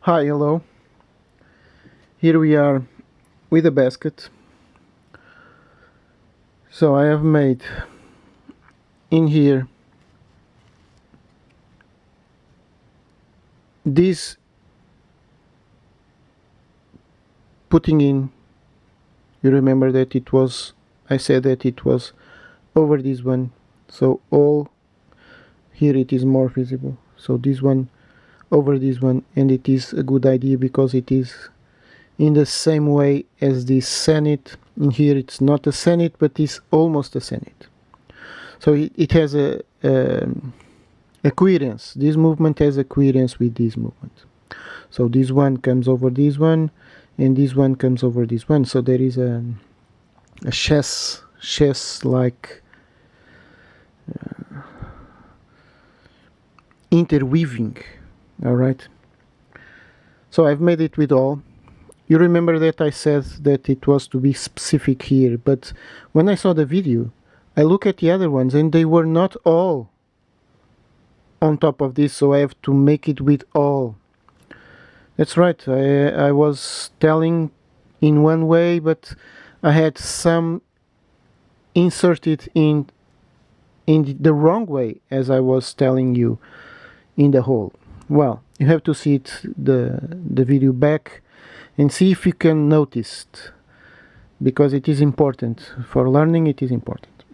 Hi, hello. Here we are with a basket. So I have made in here this putting in. You remember that I said that it was over this one. So all here it is more visible. So this one over this one, and it is a good idea because it is in the same way as the Senate. In here it's not a Senate, but it's almost a Senate. So it has a coherence. This movement has a coherence with this movement. So this one comes over this one, and this one comes over this one. So there is a chess like interweaving. All right. So I've made it with all. You remember that I said that it was to be specific here, but when I saw the video, I look at the other ones and they were not all on top of this, so I have to make it with all. That's right, I was telling in one way, but I had some inserted in the wrong way as I was telling you in the whole. Well, you have to see the video back and see if you can notice it, because it is important for learning. It is important.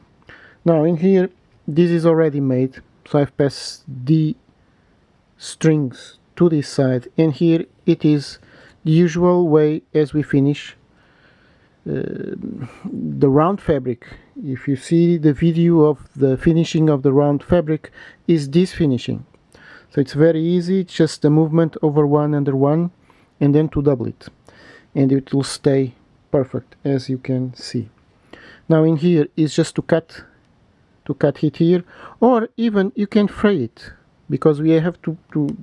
Now in here this is already made, so I've passed the strings to this side, and here it is the usual way as we finish the round fabric. If you see the video of the finishing of the round fabric, is this finishing. So it's very easy, it's just a movement over one under one and then to double it, and it will stay perfect as you can see. Now in here is just to cut it here, or even you can fray it, because we have to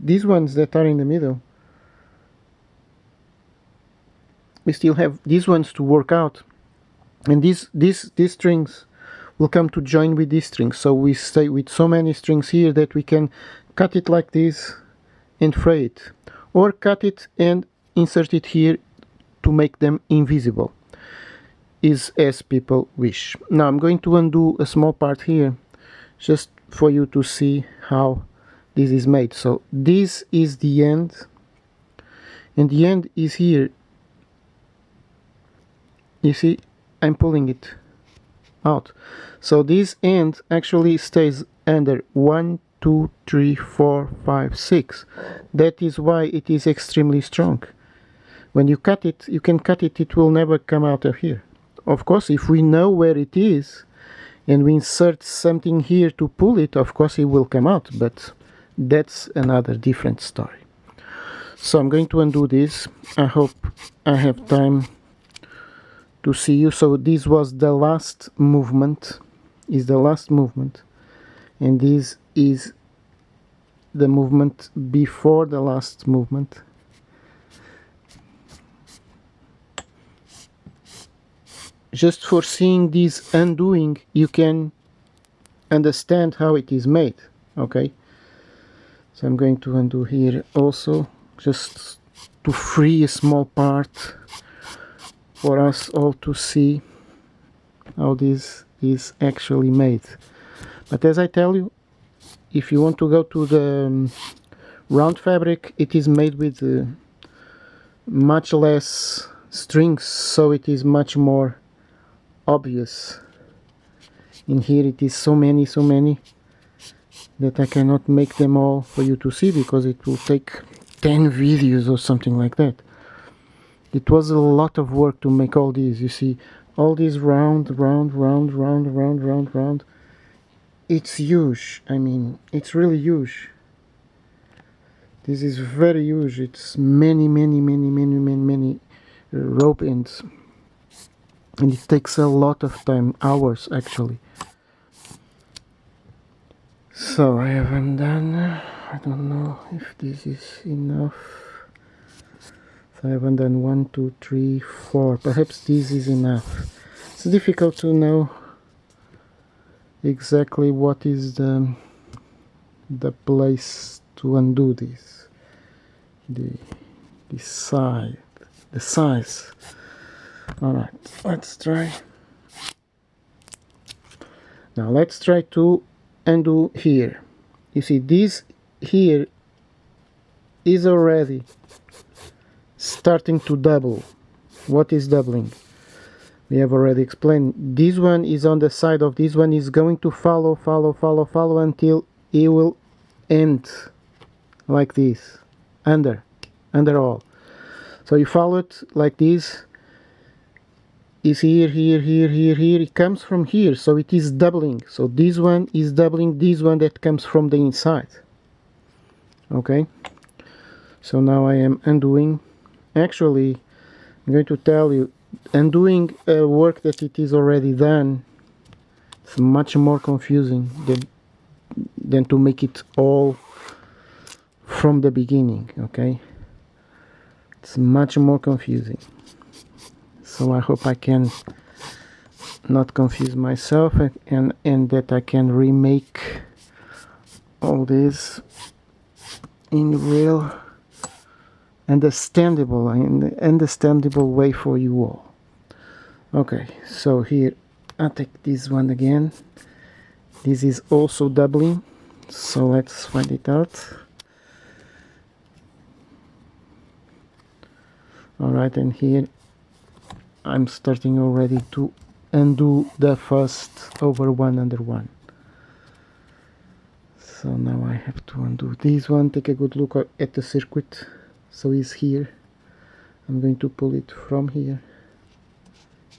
these ones that are in the middle, we still have these ones to work out, and these strings will come to join with these strings. So we stay with so many strings here that we can cut it like this and fray it, or cut it and insert it here to make them invisible, is as people wish. Now I'm going to undo a small part here just for you to see how this is made. So this is the end, and the end is here. You see, I'm pulling it out. So this end actually stays under 1, 2, 3, 4, 5, 6. That is why it is extremely strong. When you cut it, you can cut it, it will never come out of here. Of course, if we know where it is and we insert something here to pull it, of course it will come out, but that's another different story. So I'm going to undo this. I hope I have time to see you. So this was the last movement, and this is the movement before the last movement. Just for seeing this undoing, you can understand how it is made. Okay, so I'm going to undo here also, just to free a small part for us all to see how this is actually made. But as I tell you, if you want to go to the round fabric, it is made with much less strings, so it is much more obvious. In here it is so many that I cannot make them all for you to see, because it will take 10 videos or something like that. It was a lot of work to make all these. You see, all these round. It's huge. I mean, it's really huge. This is very huge. It's many rope ends, and it takes a lot of time, hours actually. So I haven't done, I don't know if this is enough. So I haven't done 1, 2, 3, 4. Perhaps this is enough. It's difficult to know exactly what is the place to undo this. this side, the size. Alright, let's try. Now let's try to undo here. You see, this here is already starting to double. What is doubling? We have already explained. This one is on the side of this one, is going to follow until it will end like this, under all. So you follow it like this. Is here, it comes from here, so it is doubling. So this one is doubling this one that comes from the inside. Okay, so now I am undoing. Actually, I'm going to tell you, undoing work that it is already done, it's much more confusing than to make it all from the beginning. Okay, it's much more confusing. So I hope I can not confuse myself, and that I can remake all this in real understandable way for you all. Okay, so here I'll take this one again. This is also doubling, so let's find it out. Alright, and here I'm starting already to undo the first over one under one. So now I have to undo this one. Take a good look at the circuit. So it's here. I'm going to pull it from here.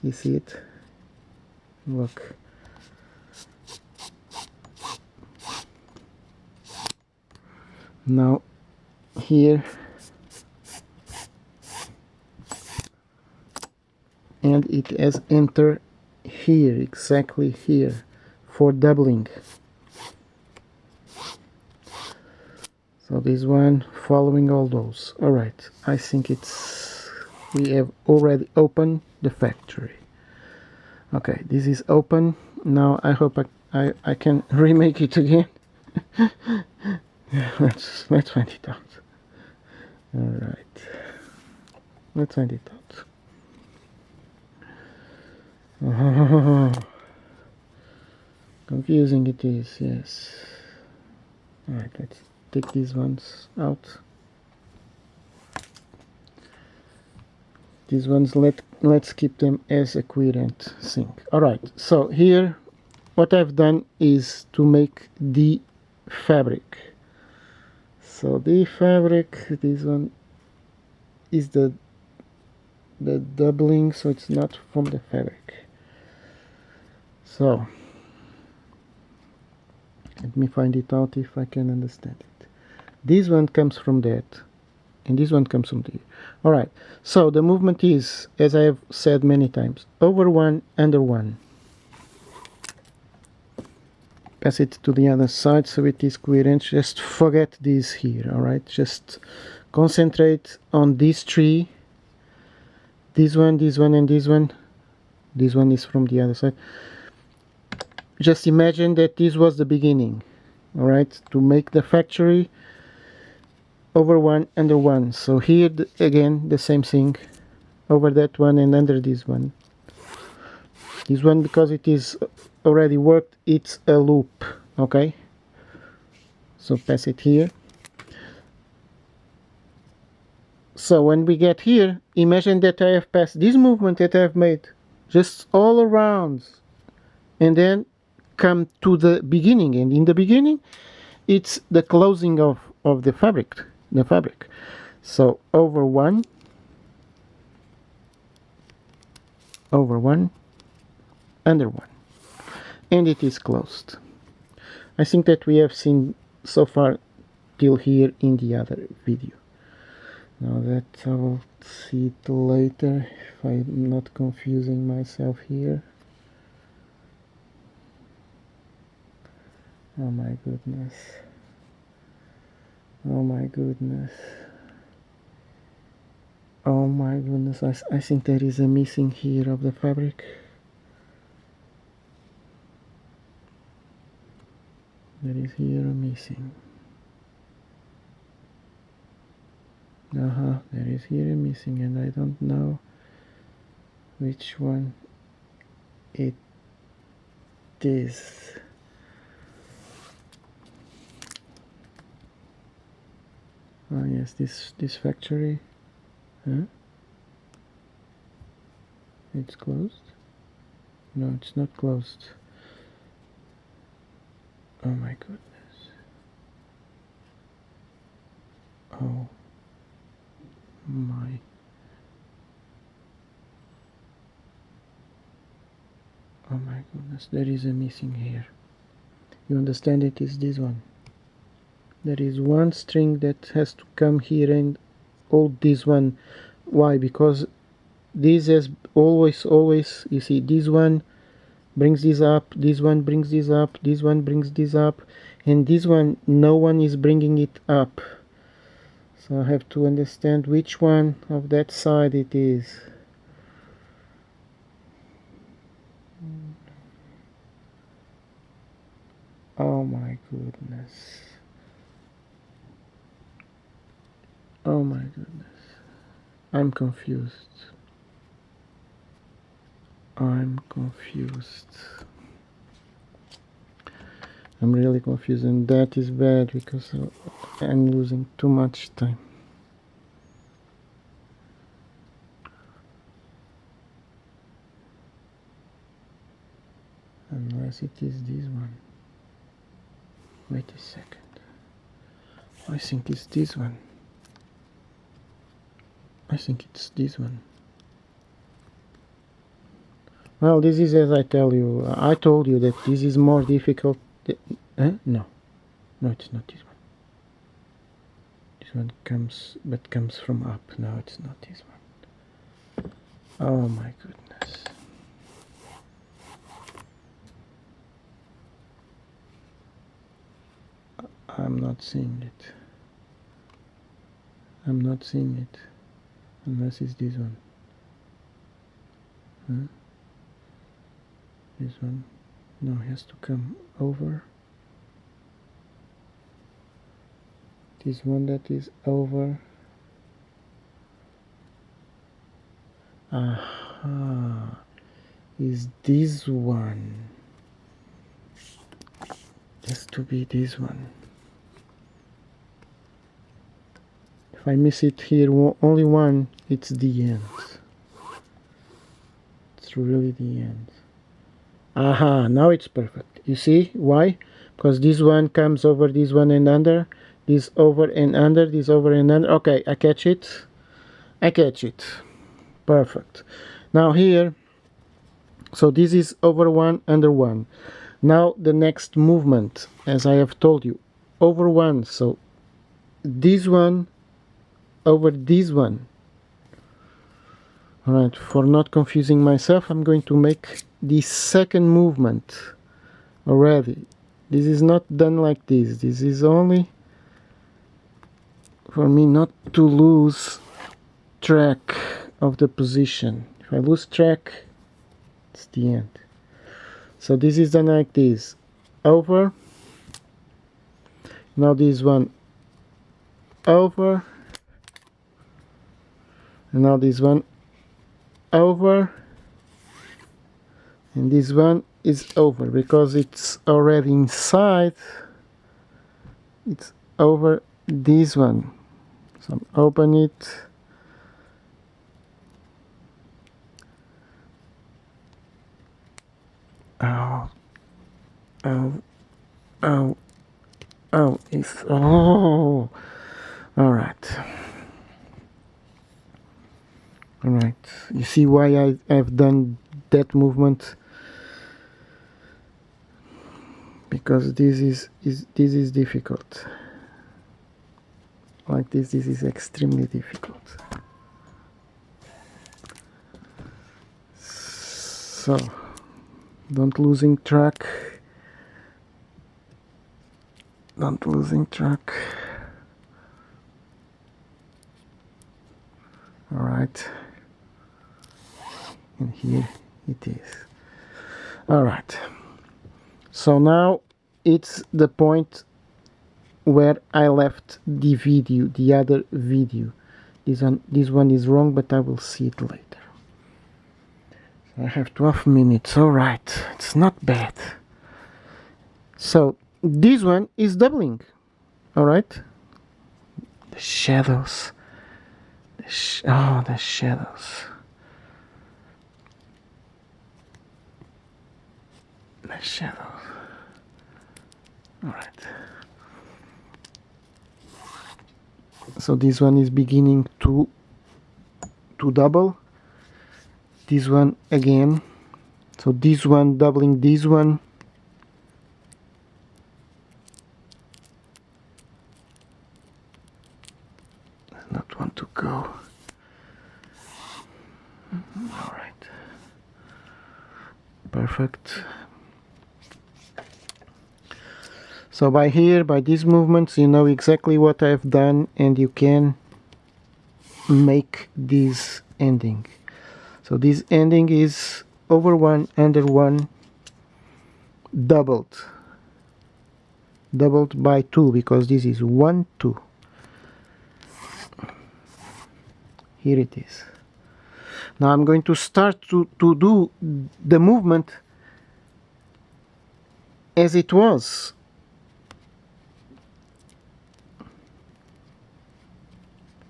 You see it? Look. Now here, and it has entered here, exactly here, for doubling. So this one following all those. Alright, I think we have already opened the factory. Okay, this is open. Now I hope I can remake it again. let's find it out. Alright, let's find it out. Oh, confusing it is, yes. Alright, let's take these ones out. These ones, let's keep them as a coherent thing. Alright, so here what I've done is to make the fabric. So the fabric, this one is the doubling, so it's not from the fabric. So let me find it out if I can understand it. This one comes from that, and this one comes from here. Alright, so the movement is, as I have said many times, over one, under one. Pass it to the other side so it is coherent. Just forget this here, alright? Just concentrate on these three. This one, and this one. This one is from the other side. Just imagine that this was the beginning, alright? To make the factory over one, under one. So here again the same thing, over that one and under this one. This one, because it is already worked, it's a loop, okay? So pass it here. So when we get here, imagine that I have passed this movement that I have made just all around, and then come to the beginning, and in the beginning it's the closing of the fabric. So over one, under one, and it is closed. I think that we have seen so far till here in the other video. Now that I will see it later if I'm not confusing myself here. Oh my goodness. Oh my goodness. Oh my goodness. I think there is a missing here of the fabric. There is here a missing. There is here a missing, and I don't know which one it is. Oh yes, this factory. Huh? It's closed? No, it's not closed. Oh my goodness. Oh my. Oh my goodness, there is a missing here. You understand, it is this one. There is one string that has to come here and hold this one. Why? Because this has always, you see, this one brings this up, this one brings this up, this one brings this up, and this one, no one is bringing it up. So I have to understand which one of that side it is. Oh my goodness. Oh my goodness. I'm confused. I'm confused. I'm really confused, and that is bad because I'm losing too much time. Unless it is this one. Wait a second. I think it's this one. I think it's this one. Well, this is, as I told you that this is more difficult. No, it's not this one. This one comes from up. No, it's not this one. Oh my goodness. I'm not seeing it. I'm not seeing it. Unless it's this one. Huh? This one. No, it has to come over. This one that is over. Aha. Is this one. It has to be this one. If I miss it here, only one, it's the end. It's really the end. Aha, now it's perfect. You see why? Because this one comes over this one and under, this over and under, this over and under. Okay, I catch it. I catch it. Perfect. Now here, so this is over one, under one. Now the next movement, as I have told you, over one. So this one over this one. Alright, for not confusing myself, I'm going to make the second movement already. This is not done like this. This is only for me not to lose track of the position. If I lose track, it's the end. So this is done like this. Over. Now this one over. And now this one over, and this one is over because it's already inside. It's over this one. So open it. Oh, it's all right. Alright, you see why I've done that movement? Because this is difficult. Like this is extremely difficult. So, don't losing track. Don't losing track. Alright. And here it is. Alright. So now it's the point where I left the video, the other video. this one is wrong, but I will see it later. So I have 12 minutes. All right, it's not bad. So this one is doubling. All right, the shadows. The shadows. The shadows. All right. So this one is beginning to double. This one again. So this one doubling this one. Does not want to go. All right. Perfect. So by these movements, you know exactly what I've done, and you can make this ending. So this ending is over 1, under 1, doubled by 2, because this is 1, 2. Here it is. Now I'm going to start to do the movement as it was.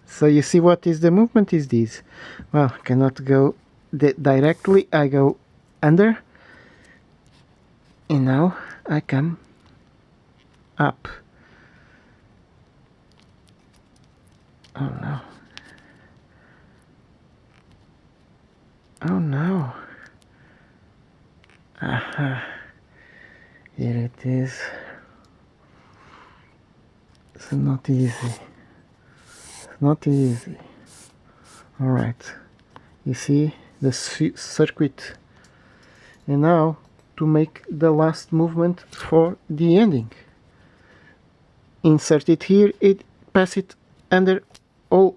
So you see what is the movement is this. Well, I cannot go directly. I go under, and now I come up. Oh no. Oh no. Aha. Here it is. It's not easy. Not easy. All right, you see the circuit, and now to make the last movement for the ending, insert it here, pass it under all.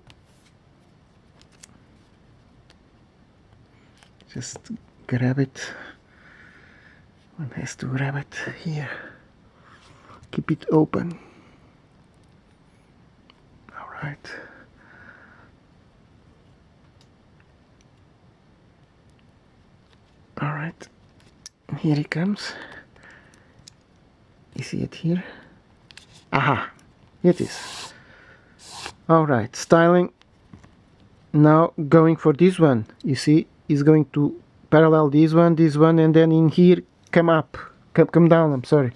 Just grab it. One has to grab it here. Keep it open. All right. All right, here it comes. You see it here? Aha, here it is. All right, styling. Now going for this one. You see, it's going to parallel this one, and then in here come up, come down. I'm sorry.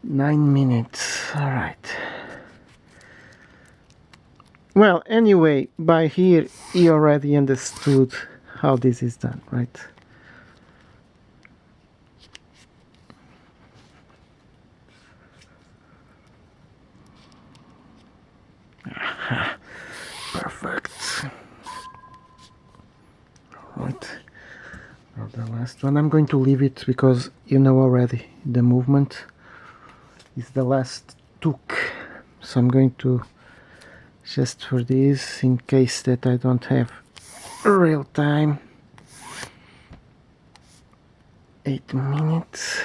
9 minutes. All right. Well, anyway, by here you already understood how this is done, right? Perfect. Right. Now the last one, I'm going to leave it because you know already the movement is the last took. So I'm going to, just for this, in case that I don't have real time, 8 minutes.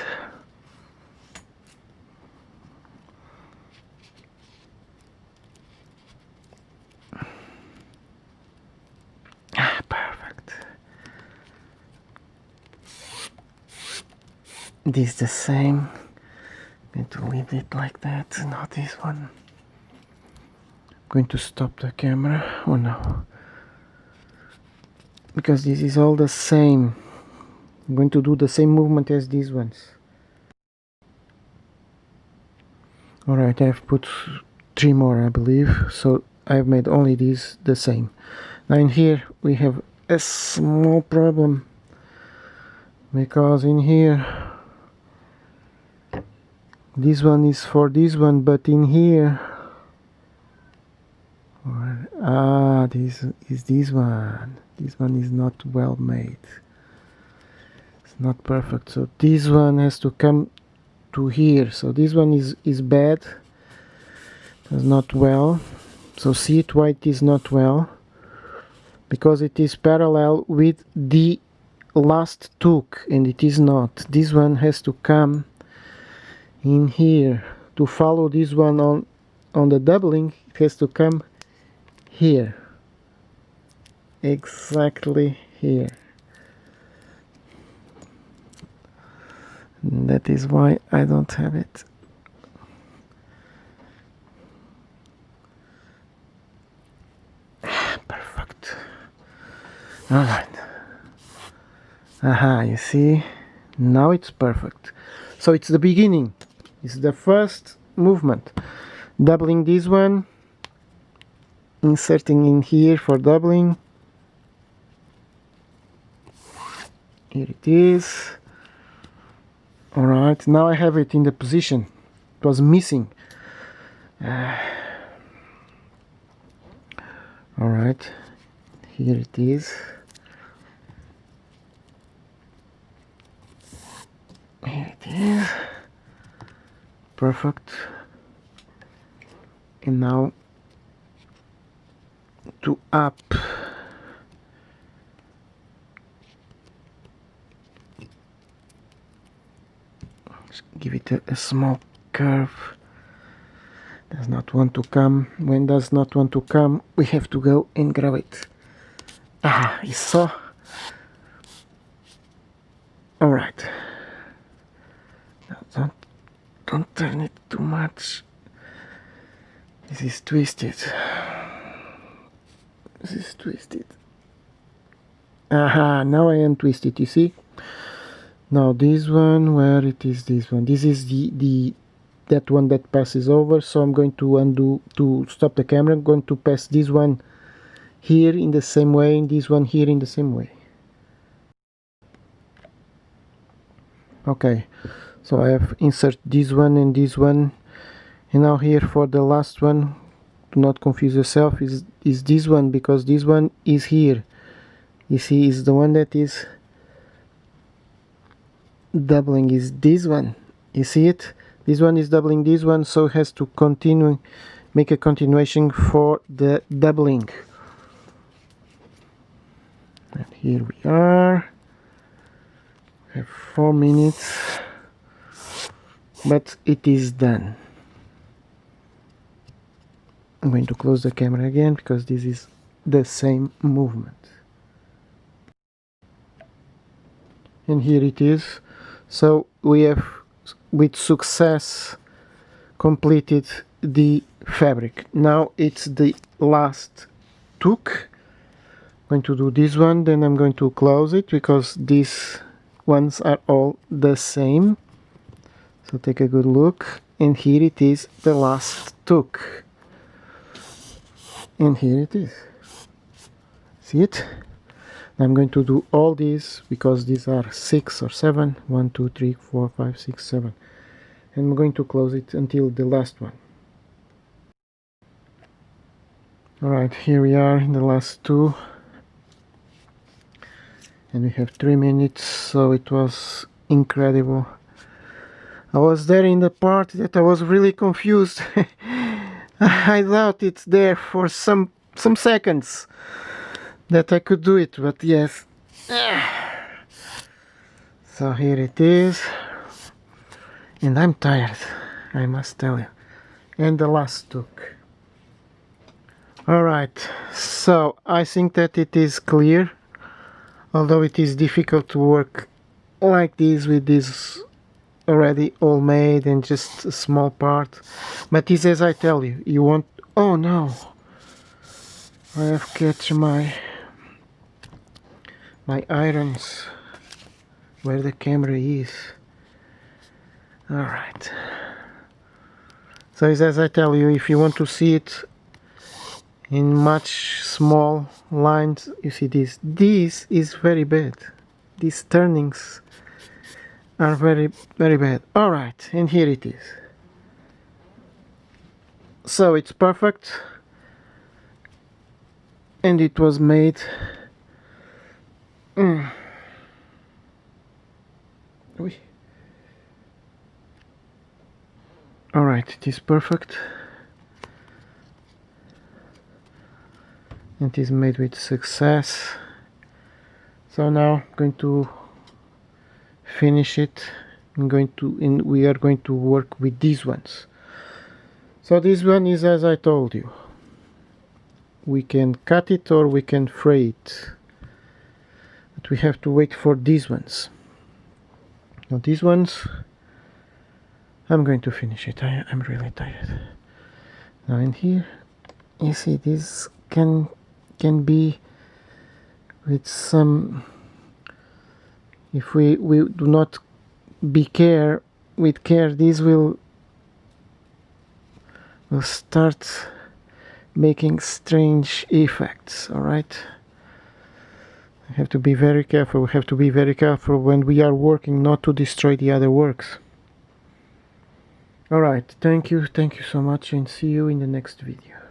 Perfect. This is the same. I'm going to leave it like that, not this one. I'm going to stop the camera. Oh no. Because this is all the same. I'm going to do the same movement as these ones. Alright, I've put 3 more, I believe. So I've made only these the same. Now in here we have a small problem. Because in here this one is for this one, but in here this is this one. This one is not well made. It's not perfect. So this one has to come to here. So this one is bad. It's not well. So see it why it is not well. Because it is parallel with the last took, and it is not. This one has to come in here to follow this one on the doubling. It has to come here, exactly here. That is why I don't have it. Perfect. Alright. Aha, you see? Now it's perfect. So it's the beginning. It's the first movement. Doubling this one. Inserting in here for doubling. Here it is. Alright, now I have it in the position. It was missing. Alright, here it is. Here it is. Perfect. And now to up. Just give it a small curve. Does not want to come. When does not want to come, we have to go and grab it. Ah, you saw? Alright. Now don't turn it too much. This is twisted. This is twisted. Aha, now I untwist it, you see? Now this one, where it is this one? This is that one that passes over, so I'm going to undo, to stop the camera. I'm going to pass this one here in the same way, and this one here in the same way. Okay, so I have insert this one and this one, and now here for the last one, do not confuse yourself, is this one, because this one is here. You see, is the one that is doubling, is this one. You see it? This one is doubling this one, so it has to continue, make a continuation for the doubling. And here we are. We have 4 minutes, but it is done. I'm going to close the camera again because this is the same movement. And here it is. So we have with success completed the fabric. Now it's the last tuck. I'm going to do this one, then I'm going to close it because these ones are all the same. So take a good look, and here it is, the last tuck. And here it is. See it? I'm going to do all these because these are 6 or 7. 1, 2, 3, 4, 5, 6, 7. And I'm going to close it until the last one. Alright, here we are in the last two. And we have 3 minutes, so it was incredible. I was there in the part that I was really confused. I thought it's there for some seconds that I could do it, but yes. So here it is, and I'm tired, I must tell you. And the last tuck. Alright, so I think that it is clear, although it is difficult to work like this with this already all made and just a small part. But this, as I tell you, you want... Oh no! I have catch my irons where the camera is. Alright. So as I tell you, if you want to see it in much small lines, you see this. This is very bad. These turnings are very, very bad. Alright, and here it is. So it's perfect. And it was made... Alright, it is perfect. It is made with success. So now I'm going to finish it. We are going to work with these ones. So this one is, as I told you, we can cut it or we can fray it, but we have to wait for these ones. Now these ones, I'm going to finish it. I'm really tired. Now in here, you see this can be with some, if we do not be with care, this will start making strange effects. All right, I have to be very careful. We have to be very careful when we are working not to destroy the other works. All right, thank you so much, and see you in the next video.